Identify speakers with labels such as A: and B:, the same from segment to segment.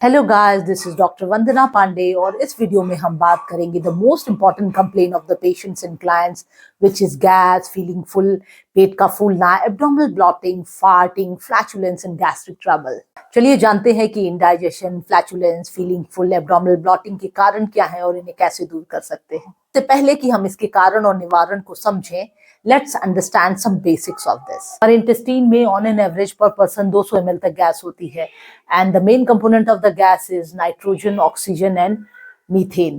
A: Hello guys, this is doctor Vandana Pandey और इस video में हम बात करेंगे the most important complain of the patients and clients which is gas, feeling full, पेट का फूलना, abdominal bloating, farting, flatulence and gastric trouble. चलिए जानते हैं कि indigestion, flatulence, feeling full, abdominal bloating के कारण क्या है और इन्हें कैसे दूर कर सकते हैं। इससे पहले कि हम इसके कारण और निवारण को समझें, let's understand some basics of this. हमारे intestine में on an average per person 200 ml तक गैस होती है and the main component of the gas is nitrogen, oxygen and methane.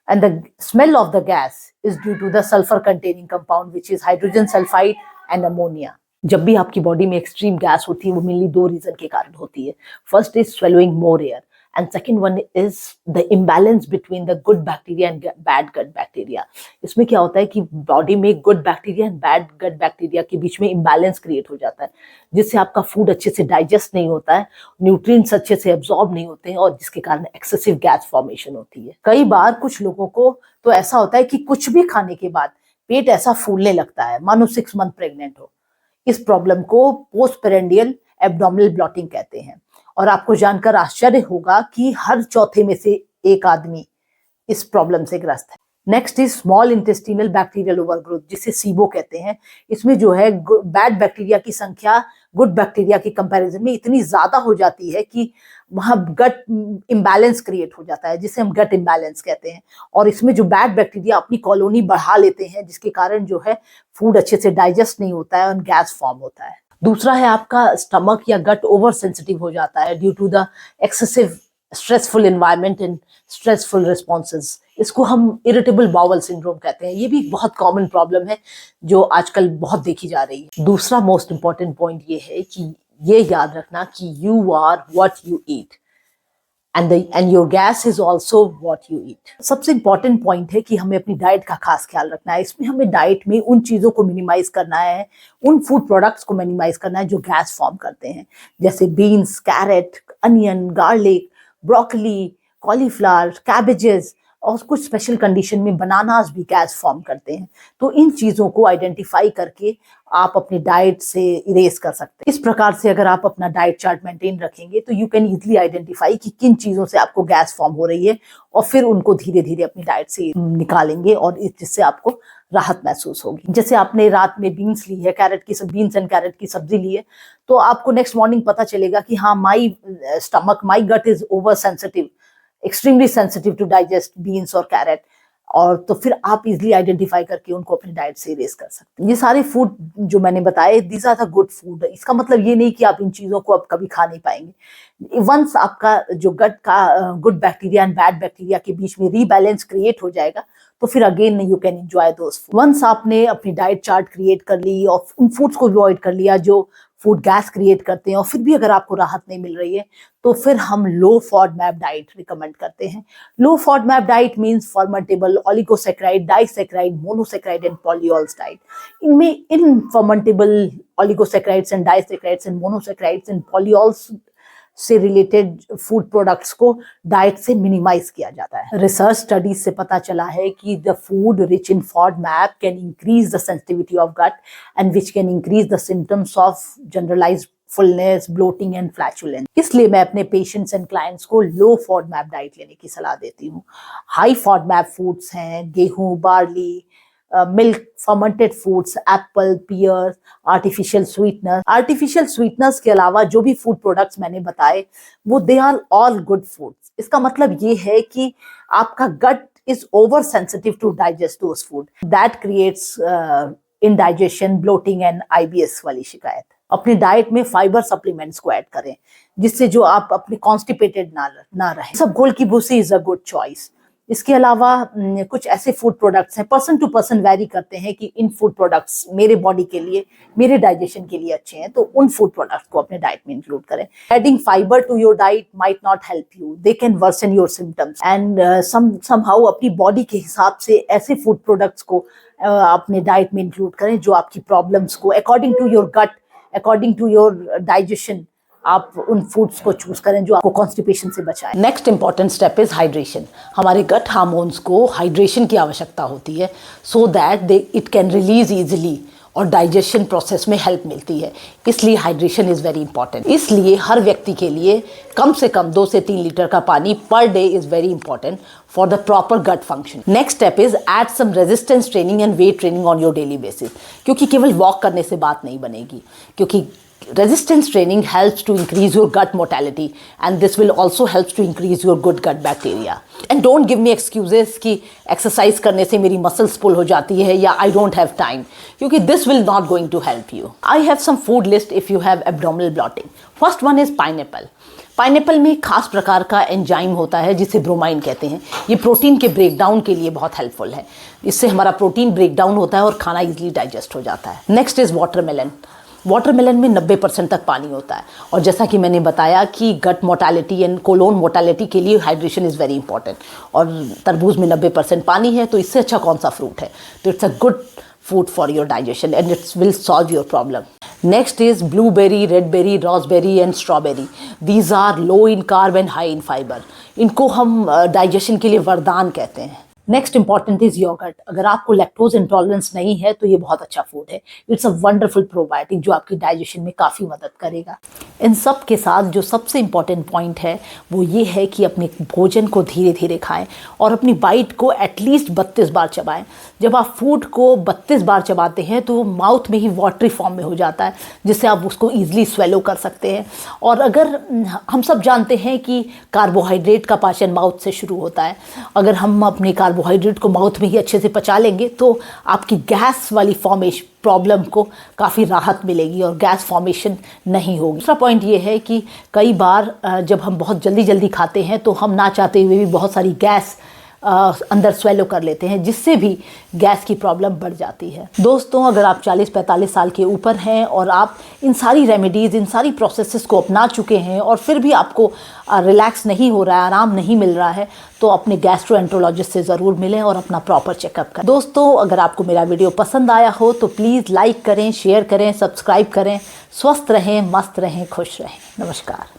A: And the smell of the gas is due to the sulfur containing compound which is hydrogen sulfide and ammonia. जब भी आपकी body में extreme gas होती है वो mainly दो reason के कारण होती है. First is swallowing more air and second one is the imbalance between the good bacteria and bad gut bacteria. इसमें क्या होता है कि बॉडी में good bacteria and bad gut bacteria के बीच में इम्बैलेंस क्रिएट हो जाता है, जिससे आपका फूड अच्छे से डाइजेस्ट नहीं होता है, न्यूट्रिएंट्स अच्छे से एब्जॉर्ब नहीं होते हैं और जिसके कारण एक्सेसिव गैस फॉर्मेशन होती है. कई बार कुछ लोगों को तो ऐसा होता है कि कुछ भी खाने के बाद पेट ऐसा फूलने लगता है मानो 6 मंथ प्रेग्नेंट हो. इस प्रॉब्लम को पोस्टपेरेंडियल एब्डोमिनल ब्लॉटिंग कहते हैं और आपको जानकर आश्चर्य होगा कि हर चौथे में से एक आदमी इस प्रॉब्लम से ग्रस्त है. Next is small intestinal bacterial overgrowth, जिसे सीबो कहते हैं. इसमें जो है बैड बैक्टीरिया की संख्या गुड बैक्टीरिया की कंपैरिजन में इतनी ज्यादा हो जाती है कि वहां गट इम्बैलेंस क्रिएट हो जाता है, जिसे हम गट इम्बैलेंस कहते हैं. और इसमें जो बैड बैक्टीरिया अपनी कॉलोनी बढ़ा लेते हैं, जिसके कारण जो है फूड अच्छे से डाइजेस्ट नहीं होता है और गैस फॉर्म होता है. दूसरा है आपका स्टमक या गट ओवर सेंसिटिव हो जाता है due to the excessive stressful environment and stressful responses. इसको हम इरिटेबल बाउल सिंड्रोम कहते हैं. ये भी बहुत कॉमन प्रॉब्लम है जो आजकल बहुत देखी जा रही है. दूसरा मोस्ट इंपॉर्टेंट पॉइंट ये है कि ये याद रखना कि you are what you eat and your gas is also what you eat. सबसे इंपॉर्टेंट पॉइंट है कि हमें अपनी डाइट का खास ख्याल रखना है. इसमें हमें डाइट में उन चीजों को मिनिमाइज करना है, उन फूड प्रोडक्ट्स को मिनिमाइज करना है जो गैस फॉर्म करते हैं, जैसे beans, carrot, onion, garlic, broccoli, cauliflower, cabbages और कुछ स्पेशल कंडीशन में बनानास भी गैस फॉर्म करते हैं. तो इन चीजों को आइडेंटिफाई करके आप अपनी डाइट से इरेज कर सकते हैं. इस प्रकार से अगर आप अपना डाइट चार्ट मेंटेन रखेंगे तो यू कैन इजीली आइडेंटिफाई कि किन चीजों से आपको गैस फॉर्म हो रही है और फिर उनको धीरे धीरे अपनी डाइट से निकालेंगे और जिससे आपको राहत महसूस होगी. जैसे आपने रात में बीन्स ली है, बीन्स एंड कैरेट की सब्जी ली है, तो आपको नेक्स्ट मॉर्निंग पता चलेगा कि हाँ, my gut is over sensitive, extremely sensitive to digest beans और कैरेट. और तो फिर आप इजीली आइडेंटिफाई करके उनको अपनी डाइट से इरेज कर सकते हैं. ये सारे फूड जो मैंने बताए, these are the good food. इसका मतलब ये नहीं कि आप इन चीजों को अब कभी खा नहीं पाएंगे. वंस आपका जो गट का good bacteria and bad bacteria के बीच में रीबैलेंस क्रिएट हो जाएगा तो फिर again you can enjoy those food. Once आपने अपनी डाइट चार्ट क्रिएट कर ली और उन फूड्स को अवॉइड कर लिया जो फूड गैस क्रिएट करते हैं और फिर भी अगर आपको राहत नहीं मिल रही है तो फिर हम लो फॉडमैप डाइट रिकमेंड करते हैं. Low FODMAP diet means fermentable, oligosaccharide, disaccharide, monosaccharide and polyols diet. इनमें इन fermentable oligosaccharides and disaccharides and monosaccharides and polyols से रिलेटेड फूड प्रोडक्ट्स को डाइट से मिनिमाइज किया जाता है. रिसर्च स्टडीज से पता चला है कि the food rich in FODMAP can increase the sensitivity of gut and which can increase the symptoms of generalised fullness, bloating and flatulence. इसलिए मैं अपने पेशेंट्स एंड क्लाइंट्स को लो फॉडमैप डाइट लेने की सलाह देती हूँ. हाई फॉडमैप फूड्स हैं गेहूं, barley, milk, fermented foods, apple, pear, artificial sweeteners के अलावा जो भी फूड प्रोडक्ट्स मैंने बताए वो they are all good foods. इसका मतलब ये है कि आपका gut is over sensitive to digest those food that creates indigestion, bloating and IBS वाली शिकायत. अपनी डाइट में फाइबर सप्लीमेंट्स को ऐड करें जिससे जो आप अपने कॉन्स्टिपेटेड ना रहे. इसबगोल की भूसी इज अ गुड चॉइस. इसके अलावा कुछ ऐसे फूड प्रोडक्ट्स हैं, पर्सन टू पर्सन वैरी करते हैं कि इन फूड प्रोडक्ट्स मेरे बॉडी के लिए, मेरे डाइजेशन के लिए अच्छे हैं, तो उन फूड प्रोडक्ट्स को अपने डाइट में इंक्लूड करें. Adding fibre to your diet might not help you, they can worsen your symptoms and somehow अपनी बॉडी के हिसाब से ऐसे फूड प्रोडक्ट्स को अपने डाइट में इंक्लूड करें जो आपकी प्रॉब्लम्स को according to your gut, according to your digestion आप उन फूड्स को चूज करें जो आपको कॉन्स्टिपेशन से बचाए. Next important step is hydration. हमारे गट हार्मोन्स को हाइड्रेशन की आवश्यकता होती है so that it can release easily और डाइजेशन प्रोसेस में हेल्प मिलती है। इसलिए हाइड्रेशन इज़ वेरी इंपॉर्टेंट। इसलिए हर व्यक्ति के लिए कम से कम 2 से 3 लीटर का पानी per day is very important for the proper gut function. Next step is add some resistance training and weight training on your daily basis, क्योंकि केवल वॉक करने से बात नहीं बनेगी, क्योंकि resistance training helps to increase your gut motility and this will also helps to increase your good gut bacteria. And don't give me excuses कि exercise करने से मेरी muscles pull हो जाती है या I don't have time, क्योंकि this will not going to help you. I have some food list if you have abdominal bloating. First one is pineapple. Pineapple में खास प्रकार का एंजाइम होता है जिसे ब्रोमाइन कहते हैं। ये प्रोटीन के ब्रेकडाउन के लिए बहुत हेल्पफुल है। इससे हमारा प्रोटीन ब्रेकडाउन होता है और खाना इजीली डाइजेस्ट हो जाता है। Next is watermelon. वाटरमेलन में 90% तक पानी होता है और जैसा कि मैंने बताया कि गट मोटालिटी एंड कोलोन मोटालिटी के लिए हाइड्रेशन इज़ वेरी इंपॉर्टेंट, और तरबूज में 90% पानी है, तो इससे अच्छा कौन सा फ्रूट है। तो it's a good food for your digestion and it will solve your problem. Next is blueberry, red berry, raspberry and strawberry. These are low in carb and high in fiber. इनको हम digestion के लिए वरदान कहते हैं। Next important is yogurt. अगर आपको lactose intolerance नहीं है तो ये बहुत अच्छा फूड है। इट्स अ वंडरफुल प्रोबायोटिक जो आपकी डाइजेशन में काफ़ी मदद करेगा। इन सब के साथ जो सबसे इम्पॉर्टेंट पॉइंट है वो ये है कि अपने भोजन को धीरे धीरे खाएं और अपनी बाइट को एटलीस्ट 32 बार चबाएं। जब आप फूड को 32 बार चबाते हैं तो वो माउथ में ही वाटरी फॉर्म में हो जाता है, जिससे आप उसको ईजिली स्वेलो कर सकते हैं। और अगर हम सब जानते हैं कि कार्बोहाइड्रेट का पाचन माउथ से शुरू होता है, अगर हम अपने कार्बोहाइड्रेट को माउथ में ही अच्छे से पचा लेंगे तो आपकी गैस वाली फॉर्मेशन प्रॉब्लम को काफ़ी राहत मिलेगी और गैस फॉर्मेशन नहीं होगी। दूसरा पॉइंट ये है कि कई बार जब हम बहुत जल्दी जल्दी खाते हैं तो हम ना चाहते हुए भी बहुत सारी गैस अंदर स्वेलो कर लेते हैं, जिससे भी गैस की प्रॉब्लम बढ़ जाती है। दोस्तों, अगर आप 40-45 साल के ऊपर हैं और आप इन सारी रेमेडीज़, इन सारी प्रोसेसेस को अपना चुके हैं और फिर भी आपको रिलैक्स नहीं हो रहा है, आराम नहीं मिल रहा है, तो अपने गैस्ट्रोएंटरोलॉजिस्ट से ज़रूर मिलें और अपना प्रॉपर चेकअप करें। दोस्तों, अगर आपको मेरा वीडियो पसंद आया हो तो प्लीज़ लाइक करें, शेयर करें, सब्सक्राइब करें। स्वस्थ रहें, मस्त रहें, खुश रहें। नमस्कार।